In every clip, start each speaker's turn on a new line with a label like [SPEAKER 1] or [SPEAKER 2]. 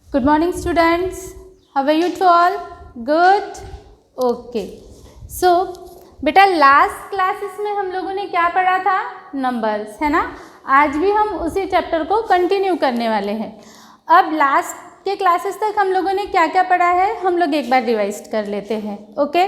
[SPEAKER 1] Good morning students. How are you to all? Good. Okay. So बेटा last classes में हम लोगों ने क्या पढ़ा था? नंबर्स, है ना। आज भी हम उसी चैप्टर को कंटिन्यू करने वाले हैं। अब लास्ट के क्लासेस तक हम लोगों ने क्या क्या पढ़ा है हम लोग एक बार रिवाइज कर लेते हैं। ओके,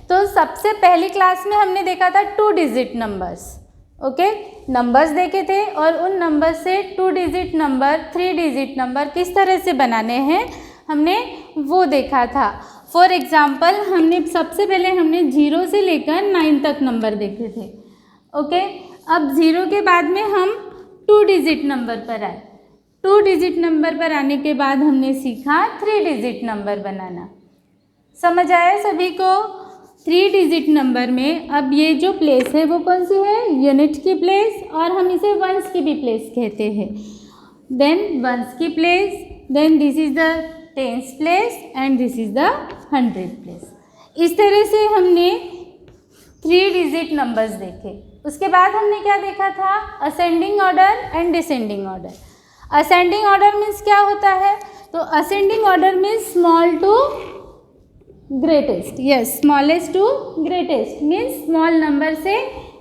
[SPEAKER 1] तो सबसे पहली क्लास में हमने देखा था 2 डिजिट नंबर्स। ओके, नंबर्स देखे थे और उन नंबर से 2 डिजिट नंबर 3 डिजिट नंबर किस तरह से बनाने हैं हमने वो देखा था। फॉर एग्ज़ाम्पल हमने सबसे पहले 0 से लेकर 9 तक नंबर देखे थे। ओके, अब 0 के बाद में हम 2 डिजिट नंबर पर आए। 2 डिजिट नंबर पर आने के बाद हमने सीखा 3 डिजिट नंबर बनाना। समझ आया सभी को? 3 डिजिट नंबर में अब ये जो प्लेस है वो कौन सी है? यूनिट की प्लेस, और हम इसे वंस की भी प्लेस कहते हैं। देन वंस की place, then this is the tens place and this is the 100 place. इस तरह से हमने 3 डिजिट नंबर्स देखे। उसके बाद हमने क्या देखा था? Ascending order and descending order. Ascending order means क्या होता है? तो ascending order means small to greatest. Yes, smallest to greatest means small number से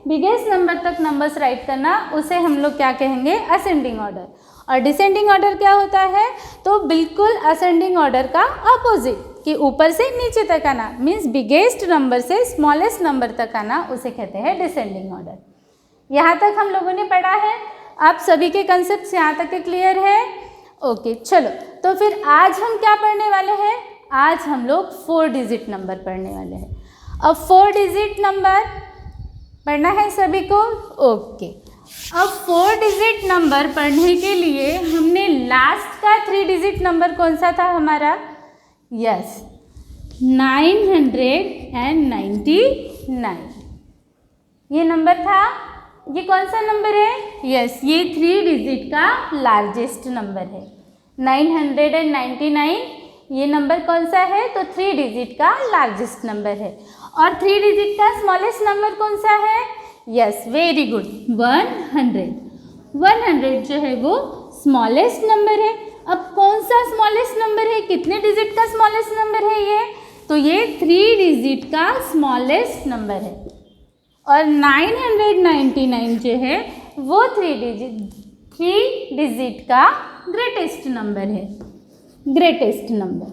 [SPEAKER 1] बिगेस्ट नंबर तक नंबर्स राइट करना, उसे हम लोग क्या कहेंगे? Ascending order. और डिसेंडिंग ऑर्डर क्या होता है? तो बिल्कुल असेंडिंग ऑर्डर का अपोजिट, कि ऊपर से नीचे तक आना मीन्स बिगेस्ट नंबर से स्मॉलेस्ट नंबर तक आना, उसे कहते हैं डिसेंडिंग ऑर्डर। यहाँ तक हम लोगों ने पढ़ा है। आप सभी के कंसेप्ट यहाँ तक के क्लियर है? ओके, चलो तो फिर आज हम क्या पढ़ने वाले हैं? आज हम लोग 4 डिजिट नंबर पढ़ने वाले हैं। अब 4 डिजिट नंबर पढ़ना है सभी को? ओके, अब 4 डिजिट नंबर पढ़ने के लिए हमने लास्ट का 3 डिजिट नंबर कौन सा था हमारा? यस, 999। ये नंबर था। ये कौन सा नंबर है? यस, ये 3 डिजिट का लार्जेस्ट नंबर है। 999 ये नंबर कौन सा है? तो 3 डिजिट का लार्जेस्ट नंबर है। और 3 डिजिट का स्मॉलेस्ट नंबर कौन सा है? Yes, very good, 100। 100 जो है वो स्मॉलेस्ट नंबर है। अब कौन सा स्मॉलेस्ट नंबर है? कितने डिजिट का स्मॉलेस्ट नंबर है ये? तो ये 3 डिजिट का स्मॉलेस्ट नंबर है। और 999 जो है वो 3 डिजिट का ग्रेटेस्ट नंबर है। Greatest number.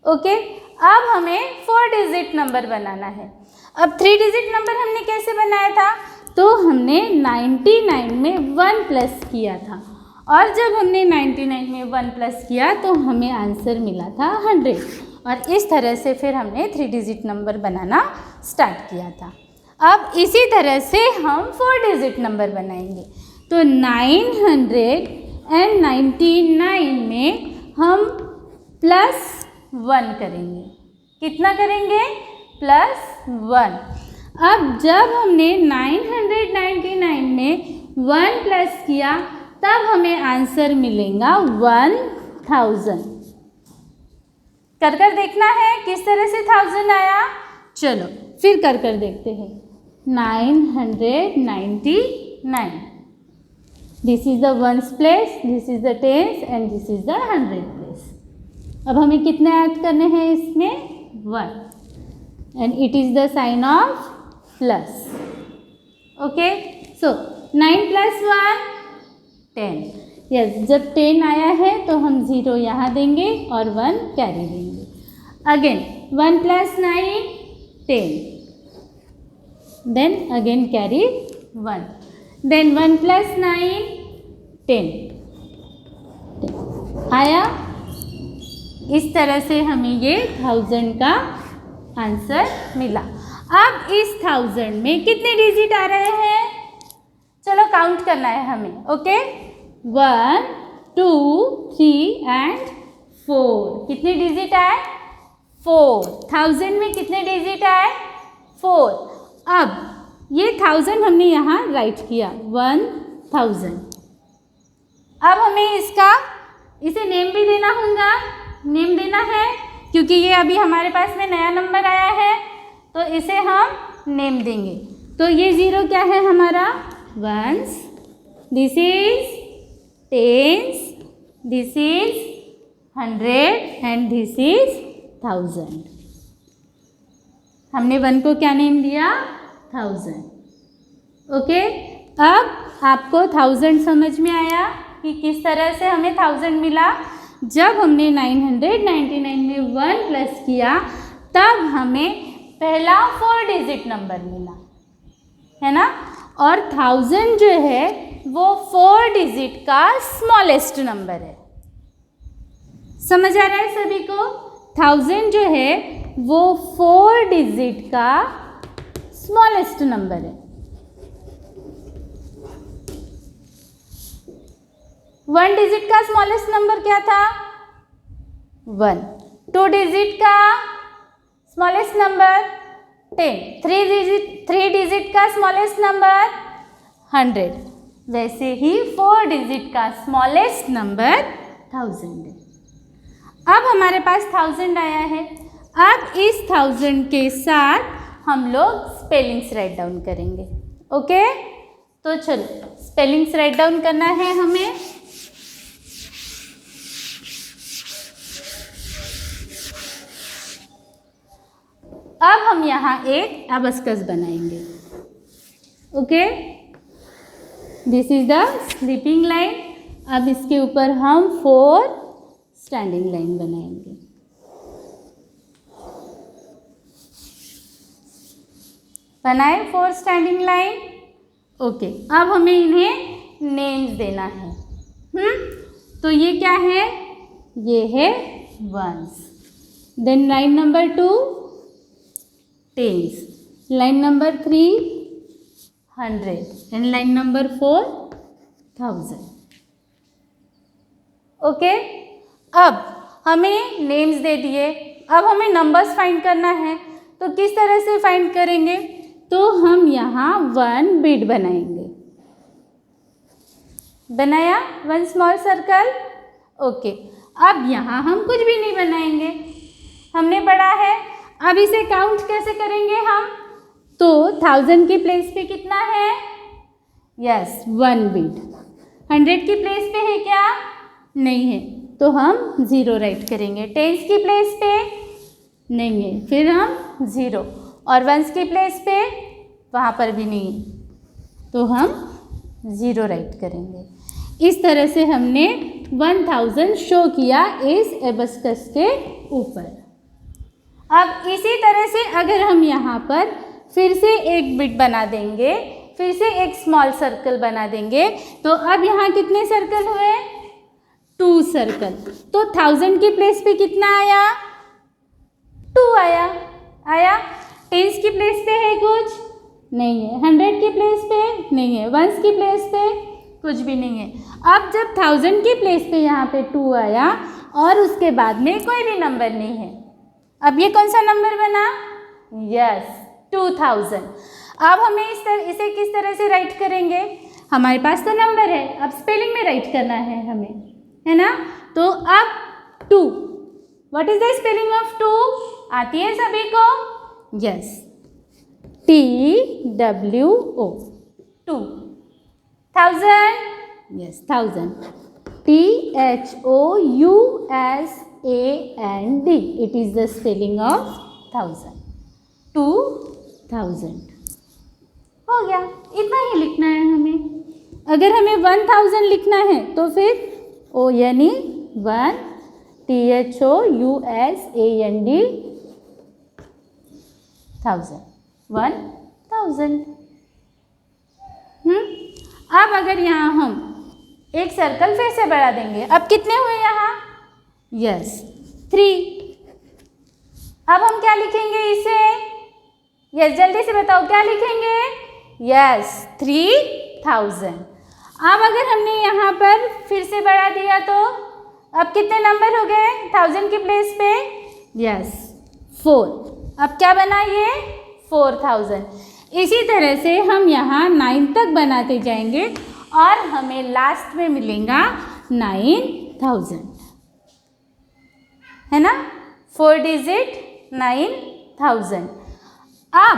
[SPEAKER 1] ओके, अब हमें 4 डिजिट नंबर बनाना है। अब 3 डिजिट नंबर हमने कैसे बनाया था? तो हमने 99 में 1 प्लस किया था, और जब हमने 99 में 1 प्लस किया तो हमें आंसर मिला था 100। और इस तरह से फिर हमने 3 डिजिट नंबर बनाना स्टार्ट किया था। अब इसी तरह से हम 4 डिजिट नंबर बनाएंगे। तो 999 में हम +1 करेंगे। कितना करेंगे? +1। अब जब हमने 999 में 1 प्लस किया तब हमें आंसर मिलेगा 1000। कर देखना है किस तरह से 1000 आया। चलो फिर कर देखते हैं। 999, this is the ones place, this is the tens and this is the 100 place. अब हमें कितने ऐड करने हैं इसमें? 1, and it is the sign of plus. Okay, so 9 + 1 10। Yes, जब 10 आया है तो हम 0 यहाँ देंगे और 1 कैरी देंगे। Again 1 + 9 10, then again carry 1, then 1 + 9 10 आया। इस तरह से हमें ये 1000 का आंसर मिला। अब इस 1000 में कितने डिजिट आ रहे हैं? चलो काउंट करना है हमें। Okay, 1 2 3 and 4। कितने डिजिट आए? 4। 1000 में कितने डिजिट आए? 4। अब ये 1000 हमने यहाँ राइट किया 1000। अब हमें इसे नेम भी देना होगा। नेम देना है क्योंकि ये अभी हमारे पास में नया नंबर आया है, तो इसे हम नेम देंगे। तो ये 0 क्या है हमारा? Ones, this is tens this is 100 and this is 1000। हमने 1 को क्या नेम दिया? 1000। ओके, अब आपको 1000 समझ में आया कि किस तरह से हमें 1000 मिला। जब हमने 999 में 1 प्लस किया तब हमें पहला 4 डिजिट नंबर मिला, है ना। और 1000 जो है वो 4 डिजिट का स्मॉलेस्ट नंबर है। समझ आ रहा है सभी को? 1000 जो है वो 4 डिजिट का स्मॉलेस्ट नंबर है। 1 डिजिट का स्मॉलेस्ट नंबर क्या था? 1। 2 डिजिट का स्मॉलेस्ट नंबर 10। 3 डिजिट का स्मॉलेस्ट नंबर 100। वैसे ही 4 डिजिट का स्मॉलेस्ट नंबर 1000 है। अब हमारे पास 1000 आया है। अब इस 1000 के साथ हम लोग स्पेलिंग्स राइट डाउन करेंगे। ओके, तो चलो स्पेलिंग्स राइट डाउन करना है हमें। अब हम यहाँ एक एबस्कस बनाएंगे। Okay, this is the sleeping line. अब इसके ऊपर हम 4 स्टैंडिंग लाइन बनाएंगे। बनाए 4 स्टैंडिंग लाइन। ओके, अब हमें इन्हें नेम्स देना है। तो ये क्या है? ये है ones. Then line number 2 tens, line number 3 100 and line number 4 1000। Okay, अब हमें नेम्स दे दिए। अब हमें नंबर्स फाइंड करना है। तो किस तरह से फाइंड करेंगे? तो हम यहाँ 1 बिट बनाएंगे। बनाया 1 स्मॉल सर्कल। ओके, अब यहाँ हम कुछ भी नहीं बनाएंगे, हमने पढ़ा है। अब इसे काउंट कैसे करेंगे हम? तो 1000 की प्लेस पे कितना है? Yes, 1 bit. 100 की प्लेस पे है क्या? नहीं है, तो हम 0 राइट करेंगे। 10s की प्लेस पे नहीं है, फिर हम 0। और 1s की प्लेस पे वहाँ पर भी नहीं है, तो हम 0 राइट करेंगे। इस तरह से हमने 1000 शो किया इस एबस्कस के ऊपर। अब इसी तरह से अगर हम यहाँ पर फिर से एक बिट बना देंगे, फिर से एक स्मॉल सर्कल बना देंगे, तो अब यहाँ कितने सर्कल हुए? 2 सर्कल। तो 1000 की प्लेस पे कितना आया? 2 आया। आया। 10s की प्लेस पे है कुछ? नहीं है। 100 की प्लेस पे नहीं है। 1s की प्लेस पे कुछ भी नहीं है। अब जब 1000 की प्लेस पे यहाँ पे 2 आया और उसके बाद में कोई भी नंबर नहीं है, अब ये कौन सा नंबर बना? यस, 2000। अब हमें इसे किस तरह से राइट करेंगे? हमारे पास तो नंबर है, अब स्पेलिंग में राइट करना है हमें, है ना। तो अब 2, what is the spelling of 2? आती है सभी को? Yes, TWO, 2। 1000, yes 1000, THOUSAND, it is the spelling of 1000, 2000। हो गया, इतना ही लिखना है हमें। अगर हमें 1000 लिखना है तो फिर O यानी 1, THOUSAND 1000, 1000। अब अगर यहाँ हम एक सर्कल फिर से बढ़ा देंगे, अब कितने हुए यहाँ? यस, 3। अब हम क्या लिखेंगे इसे? यस, जल्दी से बताओ क्या लिखेंगे? यस, 3000। अब अगर हमने यहाँ पर फिर से बढ़ा दिया तो अब कितने नंबर हो गए 1000 की प्लेस पे? यस, 4। अब क्या बना ये? 4000। इसी तरह से हम यहाँ 9 तक बनाते जाएंगे और हमें लास्ट में मिलेगा 9000, है ना। 4 डिजिट 9000। अब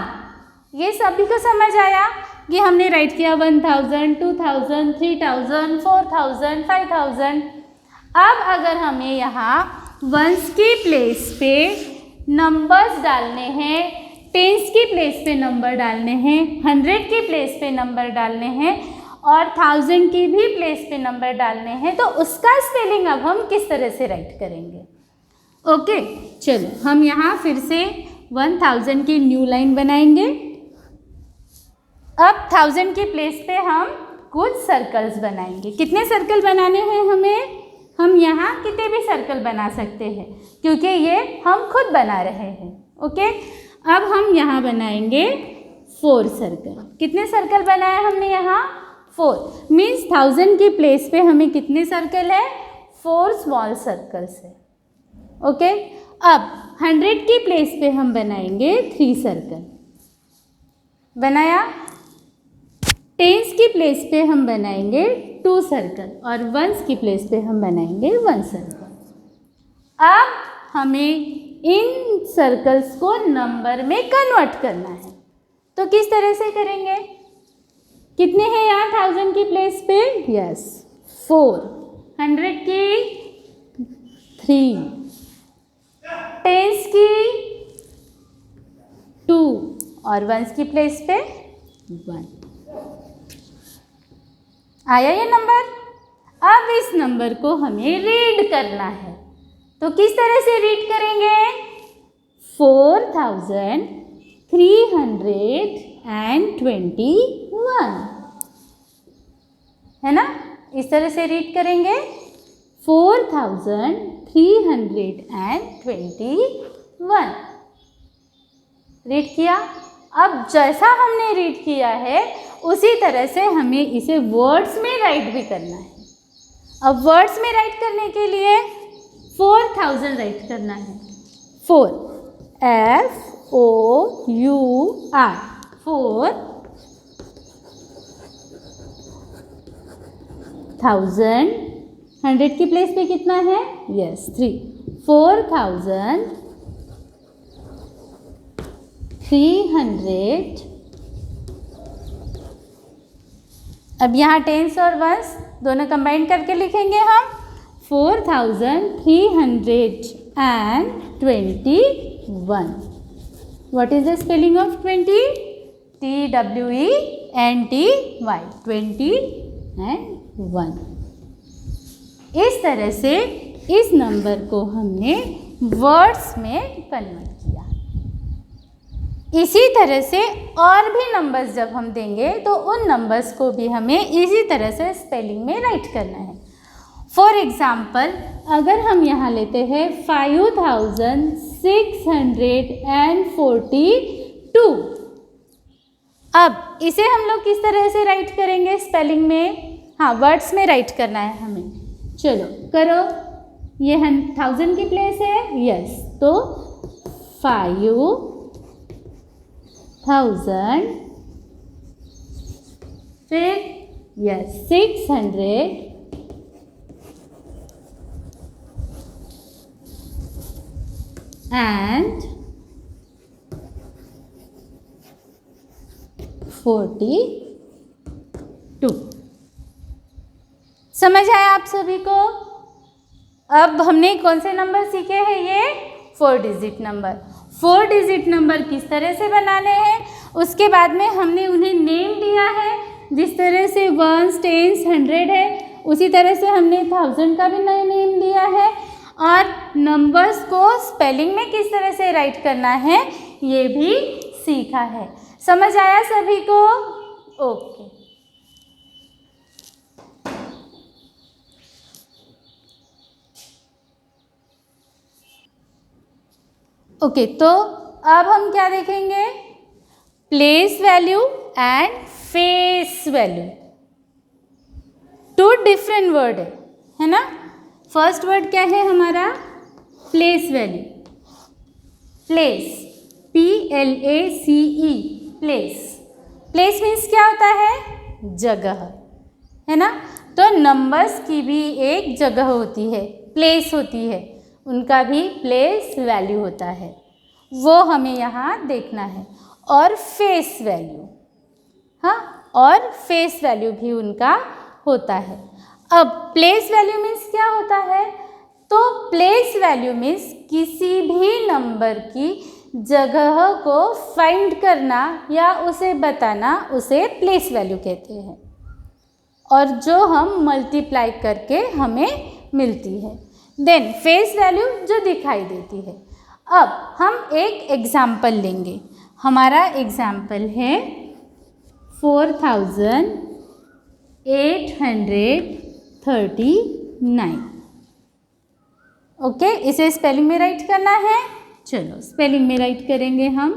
[SPEAKER 1] ये सभी को समझ आया कि हमने राइट किया 1000, 2000, 3000, 4000, 5000। अब अगर हमें यहाँ वंस की प्लेस पे नंबर्स डालने हैं, टेंस की प्लेस पे नंबर डालने हैं, 100 की प्लेस पे नंबर डालने हैं और 1000 की भी प्लेस पे नंबर डालने हैं, तो उसका स्पेलिंग अब हम किस तरह से राइट करेंगे। ओके, चलो हम यहाँ फिर से 1000 की न्यू लाइन बनाएंगे। अब 1000 की प्लेस पे हम कुछ सर्कल्स बनाएंगे। कितने सर्कल बनाने हैं हमें? हम यहाँ कितने भी सर्कल बना सकते हैं क्योंकि ये हम खुद बना रहे हैं। ओके, अब हम यहाँ बनाएंगे 4 सर्कल। कितने सर्कल बनाए हमने यहाँ? 4। मीन्स 1000 की प्लेस पे हमें कितने सर्कल है? 4 स्मॉल सर्कल्स है। ओके, अब 100 की प्लेस पे हम बनाएंगे 3 सर्कल। बनाया। टेंस की प्लेस पे हम बनाएंगे 2 सर्कल और वंस की प्लेस पे हम बनाएंगे 1 सर्कल। अब हमें इन सर्कल्स को नंबर में कन्वर्ट करना है, तो किस तरह से करेंगे? कितने हैं यहाँ 1000 की प्लेस पे? यस, 4। 100 की 3, टेंस की 2 और वंस की प्लेस पे 1। आया ये नंबर? अब इस नंबर को हमें रीड करना है, तो किस तरह से रीड करेंगे? 4321 है ना? इस तरह से रीड करेंगे 4321। रीड किया। अब जैसा हमने रीड किया है उसी तरह से हमें इसे वर्ड्स में राइट भी करना है। अब वर्ड्स में राइट करने के लिए 4000 राइट करना है। 4 FOUR 4000। 100 की प्लेस पे कितना है? यस, 3। 4300। अब यहाँ टेंस और वंस दोनों कंबाइन करके लिखेंगे हम 4321। What is the spelling of 20? TWENTY 20 and 1। इस तरह से इस नंबर को हमने वर्ड्स में कन्वर्ट किया। इसी तरह से और भी नंबर्स जब हम देंगे तो उन नंबर्स को भी हमें इसी तरह से स्पेलिंग में राइट करना है। फॉर एग्ज़ाम्पल, अगर हम यहाँ लेते हैं 5642, अब इसे हम लोग किस तरह से राइट करेंगे स्पेलिंग में? हाँ, वर्ड्स में राइट करना है हमें। चलो करो। ये 1000 की प्लेस है। यस, तो 5000 फिर 600 and 42। समझ आया आप सभी को? अब हमने कौन से नंबर सीखे हैं? ये 4 डिजिट नंबर। 4 डिजिट नंबर किस तरह से बनाने हैं, उसके बाद में हमने उन्हें नेम दिया है। जिस तरह से वंस, टेंस, 100 है, उसी तरह से हमने 1000 का भी नया नेम दिया है। और नंबर्स को स्पेलिंग में किस तरह से राइट करना है ये भी सीखा है। समझ आया सभी को? ओके। ओके, तो अब हम क्या देखेंगे? Place value and face value. 2 different word है ना? फर्स्ट वर्ड क्या है हमारा? Place value. Place, PLACE, place. Place means क्या होता है? जगह, है ना? तो नंबर्स की भी एक जगह होती है, प्लेस होती है, उनका भी प्लेस वैल्यू होता है, वो हमें यहाँ देखना है। और फेस वैल्यू, हाँ, और फेस वैल्यू भी उनका होता है। अब प्लेस वैल्यू मीन्स क्या होता है? तो प्लेस वैल्यू मीन्स किसी भी नंबर की जगह को फाइंड करना या उसे बताना, उसे प्लेस वैल्यू कहते हैं, और जो हम मल्टीप्लाई करके हमें मिलती है। देन फेस वैल्यू जो दिखाई देती है। अब हम एक एग्जाम्पल लेंगे। हमारा एग्जाम्पल है 4839। ओके, इसे स्पेलिंग में राइट करना है। चलो स्पेलिंग में राइट करेंगे हम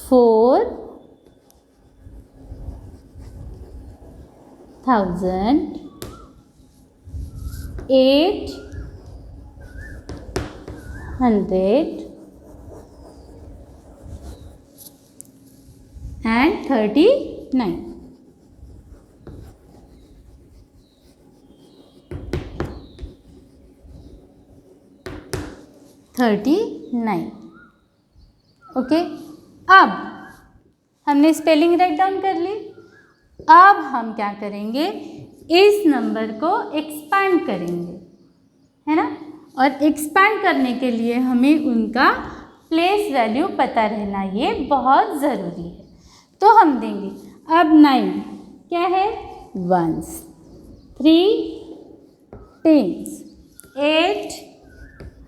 [SPEAKER 2] 4839.
[SPEAKER 1] ओके, अब हमने स्पेलिंग राइट डाउन कर ली। अब हम क्या करेंगे, इस नंबर को एक्सपांड करेंगे, है ना। और एक्सपांड करने के लिए हमें उनका प्लेस वैल्यू पता रहना ये बहुत ज़रूरी है। तो हम देंगे अब 9 क्या है, वंस, 3 टेंस, 8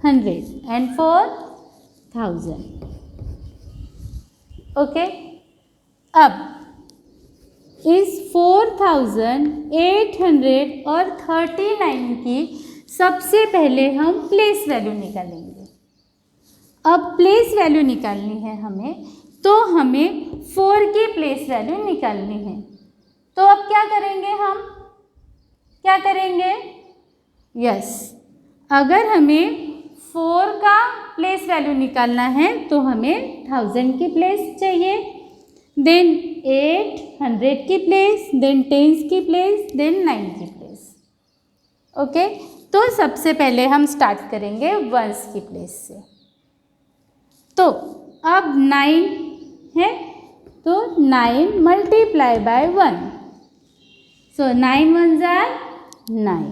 [SPEAKER 1] 100 and 4000। ओके, अब इस 4800 और 39 की सबसे पहले हम प्लेस वैल्यू निकालेंगे। अब प्लेस वैल्यू निकालनी है हमें, तो हमें 4 की प्लेस वैल्यू निकालनी है। तो अब क्या करेंगे, हम क्या करेंगे, यस, अगर हमें 4 का प्लेस वैल्यू निकालना है तो हमें 1000 की प्लेस चाहिए, देन 800 की प्लेस, देन 10 की प्लेस, देन 9 की प्लेस। ओके, तो सबसे पहले हम स्टार्ट करेंगे 1s की प्लेस से। तो अब 9 है, तो 9 multiply by 1, so 9 1s are 9,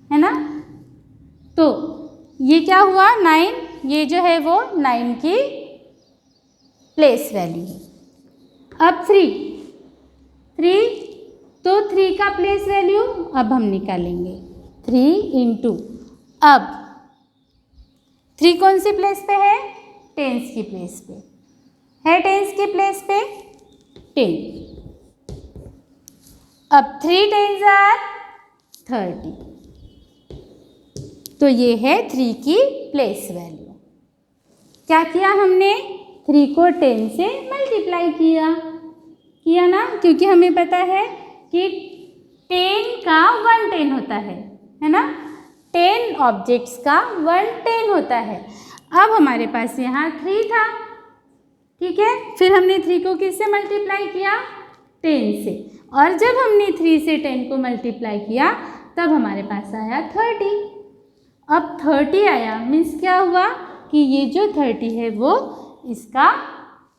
[SPEAKER 1] है ना। तो ये क्या हुआ, 9, ये जो है वो 9 की प्लेस वैल्यू है। अब 3, तो 3 का प्लेस वैल्यू अब हम निकालेंगे 3 इंटू, अब 3 कौन सी प्लेस पे है, टेंस की प्लेस पे है, टेंस की प्लेस पे 10। अब 3 10s are 30, तो ये है 3 की प्लेस वैल्यू। क्या किया हमने, 3 को 10 से मल्टीप्लाई किया ना, क्योंकि हमें पता है कि 10 का 1 10 होता है ना। 10 ऑब्जेक्ट्स का 1 10 होता है। अब हमारे पास यहाँ 3 था, ठीक है, फिर हमने 3 को किससे मल्टीप्लाई किया, 10 से, और जब हमने 3 से 10 को मल्टीप्लाई किया तब हमारे पास आया 30। अब 30 आया मीन्स क्या हुआ कि ये जो 30 है वो इसका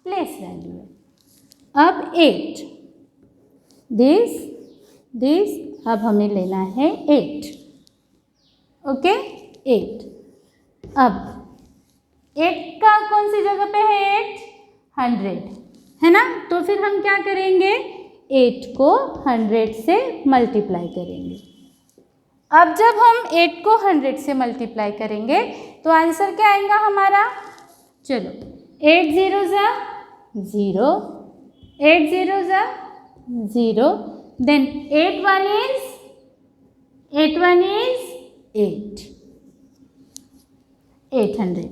[SPEAKER 1] प्लेस वैल्यू है। अब 8, दिस, अब हमें लेना है 8, ओके 8। अब 8 का कौन सी जगह पे है, 100, है ना। तो फिर हम क्या करेंगे, 8 को 100 से मल्टीप्लाई करेंगे। अब जब हम 8 को 100 से मल्टीप्लाई करेंगे तो आंसर क्या आएगा हमारा, चलो 8 zeros are 0, 8 zeros are 0, then 8 1 is 800।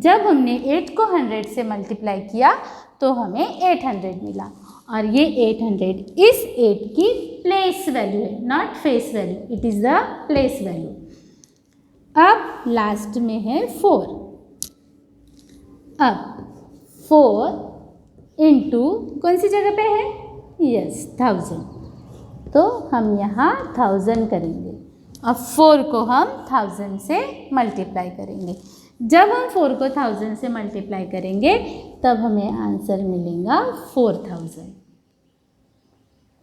[SPEAKER 1] जब हमने 8 को 100 से मल्टीप्लाई किया तो हमें 800 मिला, और ये 800 इस 8 की प्लेस वैल्यू है, not face value, it is the place value. अब लास्ट में है 4। अब 4 इंटू कौन सी जगह पे है, यस 1000, तो हम यहाँ 1000 करेंगे। अब 4 को हम 1000 से मल्टीप्लाई करेंगे। जब हम 4 को 1000 से मल्टीप्लाई करेंगे तब हमें आंसर मिलेगा 4000।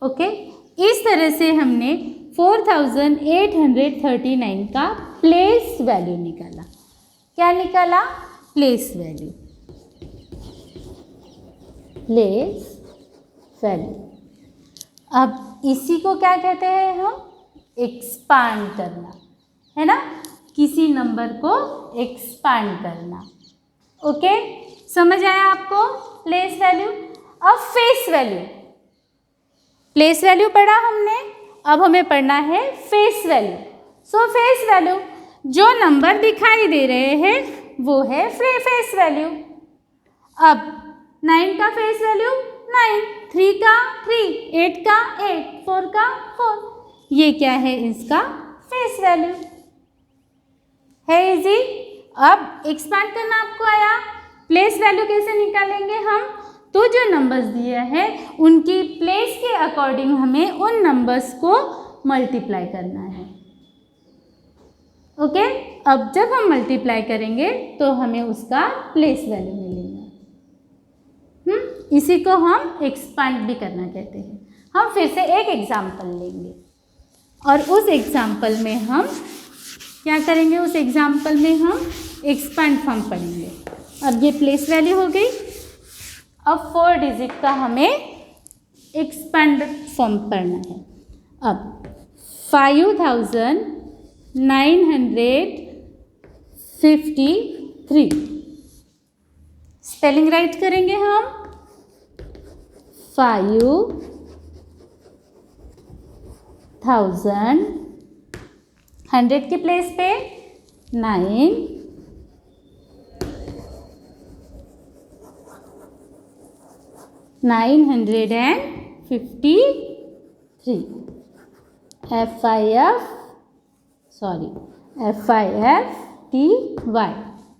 [SPEAKER 1] ओके, इस तरह से हमने 4839 का प्लेस वैल्यू निकाला। क्या निकाला? Place value. Place value. अब इसी को क्या कहते हैं हम? एक्सपांड करना, है ना? किसी नंबर को एक्सपांड करना। ओके, समझ आया आपको प्लेस वैल्यू? अब फेस वैल्यू। प्लेस वैल्यू पढ़ा हमने, अब हमें पढ़ना है फेस वैल्यू। सो फेस वैल्यू, जो नंबर दिखाई दे रहे हैं वो है फेस वैल्यू। अब 9 का फेस वैल्यू 9, 3 का 3, 8 का 8, 4 का 4, ये क्या है? इसका फेस वैल्यू है। इजी। अब एक्सपांड करना आपको आया। प्लेस वैल्यू कैसे निकालेंगे हम? तो जो नंबर्स दिए हैं उनकी प्लेस के अकॉर्डिंग हमें उन नंबर्स को मल्टीप्लाई करना है। ओके, अब जब हम मल्टीप्लाई करेंगे तो हमें उसका प्लेस वैल्यू मिलेगा। इसी को हम एक्सपांड भी करना कहते हैं। हम फिर से एक एग्जाम्पल लेंगे और उस एग्जाम्पल में हम क्या करेंगे? उस एग्जाम्पल में हम एक्सपांड फॉर्म पढ़ेंगे। अब ये प्लेस वैल्यू हो गई। अब 4 डिजिट का हमें एक्सपांड फॉर्म पढ़ना है। अब 5953 स्पेलिंग राइट करेंगे हम। 5000 100 के प्लेस पे 9 953 FIFTY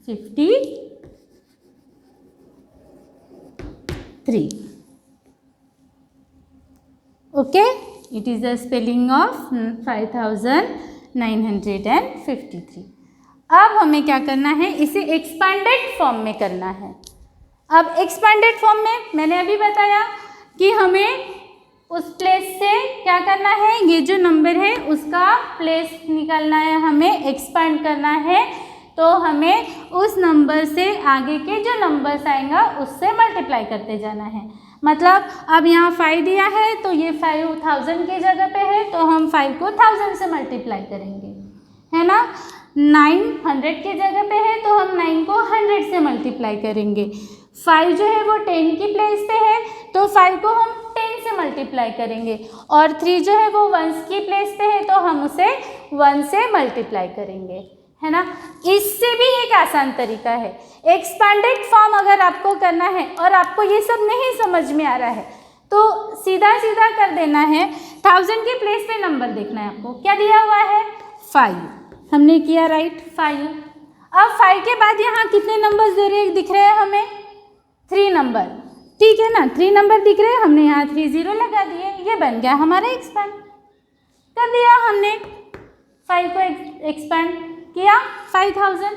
[SPEAKER 1] 53. Okay, it is the spelling of 5953. अब हमें क्या करना है? इसे एक्सपांडेड फॉर्म में करना है। अब एक्सपांडेड फॉर्म में मैंने अभी बताया कि हमें उस प्लेस से क्या करना है? ये जो नंबर है उसका प्लेस निकालना है, हमें एक्सपांड करना है। तो हमें उस नंबर से आगे के जो नंबर्स आएगा उससे मल्टीप्लाई करते जाना है। मतलब अब यहाँ 5 दिया है तो ये 5000 की जगह पे है तो हम 5 को 1000 से मल्टीप्लाई करेंगे, है ना? 9 100 की जगह पे है तो हम 9 को 100 से मल्टीप्लाई करेंगे। 5 जो है वो 10 की प्लेस पे है तो 5 को हम 10 से मल्टीप्लाई करेंगे और 3 जो है वो 1 की प्लेस पे है तो हम उसे 1 से मल्टीप्लाई करेंगे, है ना? इससे भी एक आसान तरीका है। एक्सपांडेड फॉर्म अगर आपको करना है और आपको ये सब नहीं समझ में आ रहा है तो सीधा सीधा कर देना है। 1000 के प्लेस पे नंबर देखना है आपको। क्या दिया हुआ है? 5। हमने किया राइट 5। अब 5 के बाद यहाँ कितने नंबर्स दिख रहे हैं हमें? 3 नंबर, ठीक है ना? 3 नंबर दिख रहे हैं, हमने यहाँ 3 0 लगा दिए, ये बन गया हमारा एक्सपांड। कर दिया हमने, 5 को एक्सपांड किया 5000,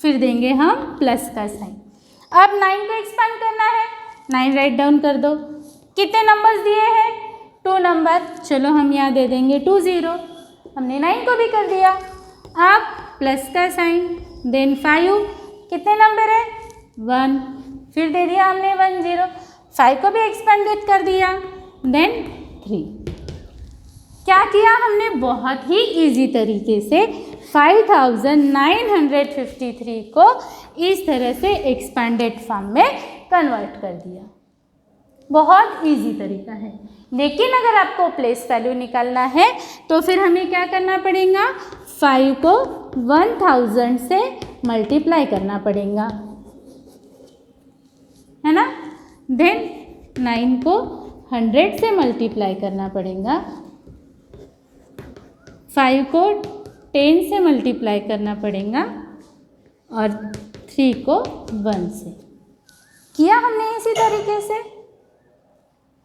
[SPEAKER 1] फिर देंगे हम प्लस का साइन। अब 9 को एक्सपांड करना है, 9 राइट डाउन कर दो। कितने नंबर्स दिए हैं? 2 नंबर, चलो हम यहाँ दे देंगे 2 0। हमने 9 को भी कर दिया। अब प्लस का साइन, देन 5, कितने नंबर है? 1, फिर दे दिया हमने 1 0। 5 को भी एक्सपेंडेड कर दिया, देन 3। क्या किया हमने? बहुत ही इजी तरीके से 5953 को इस तरह से एक्सपेंडेड फॉर्म में कन्वर्ट कर दिया। बहुत इजी तरीका है। लेकिन अगर आपको प्लेस वैल्यू निकालना है तो फिर हमें क्या करना पड़ेगा? 5 को 1000 से मल्टीप्लाई करना पड़ेगा, है ना? देन 9 को 100 से मल्टीप्लाई करना पड़ेगा, 5 को 10 से मल्टीप्लाई करना पड़ेगा और 3 को 1 से। किया हमने इसी तरीके से,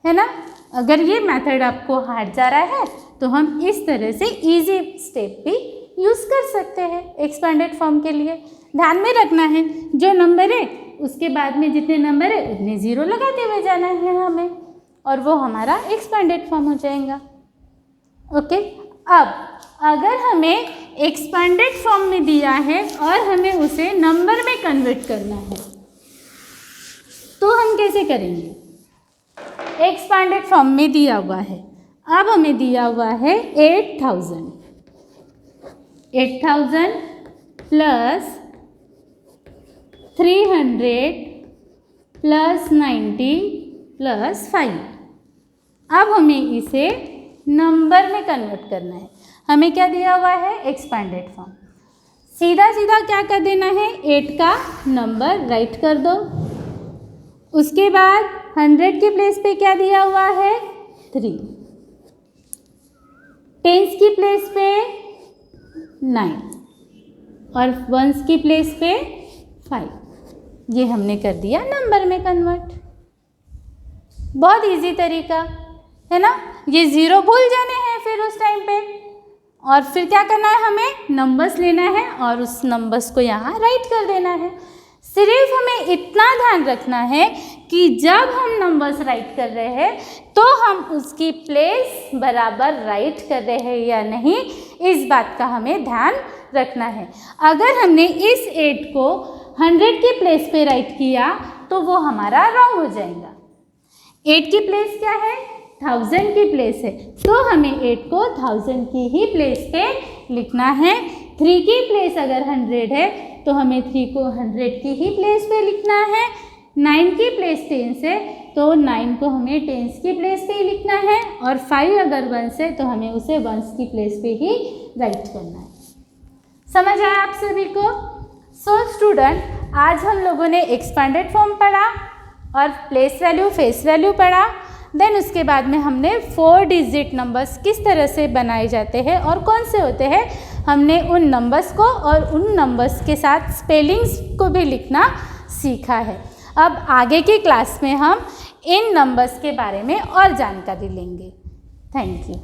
[SPEAKER 1] है ना? अगर ये मेथड आपको हार्ड जा रहा है तो हम इस तरह से इजी स्टेप भी यूज़ कर सकते हैं एक्सपेंडेड फॉर्म के लिए। ध्यान में रखना है जो नंबर है उसके बाद में जितने नंबर है उतने ज़ीरो लगाते हुए जाना है हमें, और वो हमारा एक्सपेंडेड फॉर्म हो जाएगा। ओके, अब अगर हमें एक्सपेंडेड फॉर्म में दिया है और हमें उसे नंबर में कन्वर्ट करना है तो हम कैसे करेंगे? एक्सपेंडेड फॉर्म में दिया हुआ है, अब हमें दिया हुआ है 8000 प्लस 300 प्लस 90 प्लस 5। अब हमें इसे नंबर में कन्वर्ट करना है। हमें क्या दिया हुआ है? Expanded form. सीधा सीधा क्या कर देना है? 8 का नंबर राइट कर दो। उसके बाद 100 के प्लेस पे क्या दिया हुआ है? 3। टेंस की प्लेस पे 9 और वंस की प्लेस पे 5। ये हमने कर दिया नंबर में कन्वर्ट। बहुत इजी तरीका है ना। ये ज़ीरो भूल जाने हैं फिर उस टाइम पे, और फिर क्या करना है? हमें नंबर्स लेना है और उस नंबर्स को यहाँ राइट कर देना है। सिर्फ हमें इतना ध्यान रखना है कि जब हम नंबर्स राइट कर रहे हैं तो हम उसकी प्लेस बराबर राइट कर रहे हैं या नहीं, इस बात का हमें ध्यान रखना है। अगर हमने इस 8 को 100 की प्लेस पे राइट किया तो वो हमारा रॉन्ग हो जाएगा। 8 की प्लेस क्या है? 1000 की प्लेस है, तो हमें 8 को 1000 की ही प्लेस पे लिखना है। 3 की प्लेस अगर 100 है तो हमें 3 को 100 की ही प्लेस पे लिखना है। 9 की प्लेस 10 है तो 9 को हमें 10 की प्लेस पे ही लिखना है, और 5 अगर 1 है तो हमें उसे 1 की प्लेस पे ही राइट करना है। समझ आया आप सभी को? सो स्टूडेंट, आज हम लोगों ने एक्सपेंडेड फॉर्म पढ़ा और प्लेस वैल्यू, फेस वैल्यू पढ़ा। देन उसके बाद में हमने 4 डिजिट नंबर्स किस तरह से बनाए जाते हैं और कौन से होते हैं, हमने उन नंबर्स को और उन नंबर्स के साथ स्पेलिंग्स को भी लिखना सीखा है। अब आगे की क्लास में हम इन नंबर्स के बारे में और जानकारी लेंगे। Thank you.